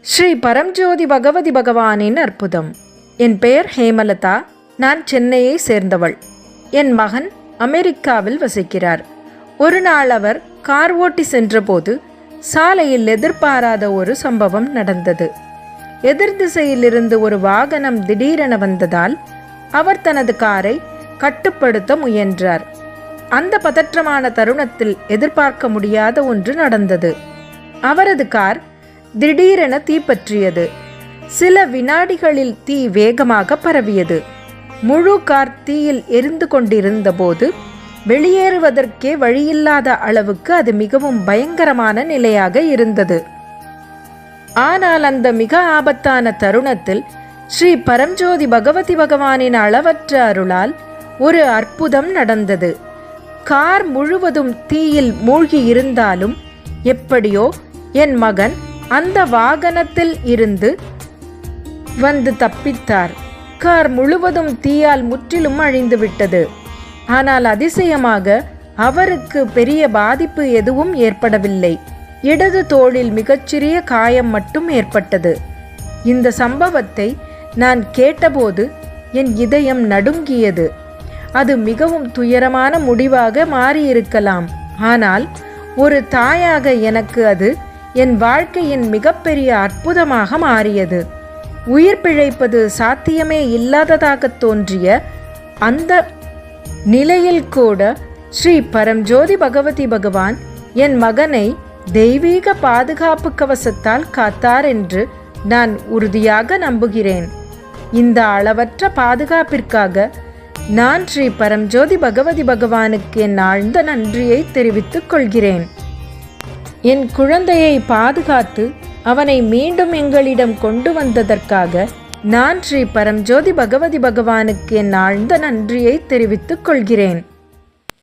ஸ்ரீ பரம்ஜோதி பகவதி பகவானின் அற்புதம். என் பெயர் ஹேமலதா. நான் சென்னையை சேர்ந்தவள். என் மகன் அமெரிக்காவில் வசிக்கிறார். ஒரு நாள் அவர் கார் ஓட்டி சென்றபோது சாலையில் எதிர்பாராத ஒரு சம்பவம் நடந்தது. எதிர் திசையிலிருந்து ஒரு வாகனம் திடீரென வந்ததால் அவர் தனது காரை கட்டுப்படுத்த முயன்றார். அந்த பதற்றமான தருணத்தில் எதிர்பார்க்க முடியாத ஒன்று நடந்தது. அவரது கார் திடீரென தீப்பற்றியது. சில வினாடிகளில் தீ வேகமாக பரவியது. முழு கார் தீயில் எரிந்து கொண்டிருந்த போது வெளியேறுவதற்கே வழியில்லாத அளவுக்கு அது மிகவும் பயங்கரமான நிலையாக இருந்தது. ஆனால் அந்த மிக ஆபத்தான தருணத்தில் ஸ்ரீ பரம்ஜோதி பகவதி பகவானின் அளவற்ற அருளால் ஒரு அற்புதம் நடந்தது. கார் முழுவதும் தீயில் மூழ்கி இருந்தாலும் எப்படியோ என் மகன் அந்த வாகனத்தில் இருந்து வந்து தப்பித்தார். கார் முழுவதும் தீயால் முற்றிலும் அழிந்துவிட்டது. ஆனால் அதிசயமாக அவருக்கு பெரிய பாதிப்பு எதுவும் ஏற்படவில்லை. இடது தோளில் மிகச்சிறிய காயம் மட்டும் ஏற்பட்டது. இந்த சம்பவத்தை நான் கேட்டபோது என் இதயம் நடுங்கியது. அது மிகவும் துயரமான முடிவாக மாறியிருக்கலாம். ஆனால் ஒரு தாயாக எனக்கு அது என் வாழ்க்கையின் மிகப்பெரிய அற்புதமாக மாறியது. உயிர் பிழைப்பது சாத்தியமே இல்லாததாக தோன்றிய அந்த நிலையில் கூட ஸ்ரீ பரம்ஜோதி பகவதி பகவான் என் மகனை தெய்வீக பாதுகாப்பு கவசத்தால் காத்தார் என்று நான் உறுதியாக நம்புகிறேன். இந்த அளவற்ற பாதுகாப்பிற்காக நான் ஸ்ரீ பரம்ஜோதி பகவதி பகவானுக்கு என் ஆழ்ந்த நன்றியை தெரிவித்துக் கொள்கிறேன். என் குழந்தையை பாதுகாத்து அவனை மீண்டும் எங்களிடம் கொண்டு வந்ததற்காக நான் ஸ்ரீ பரம்ஜோதி பகவதி பகவானுக்கு என் ஆழ்ந்த நன்றியை தெரிவித்துக் கொள்கிறேன்.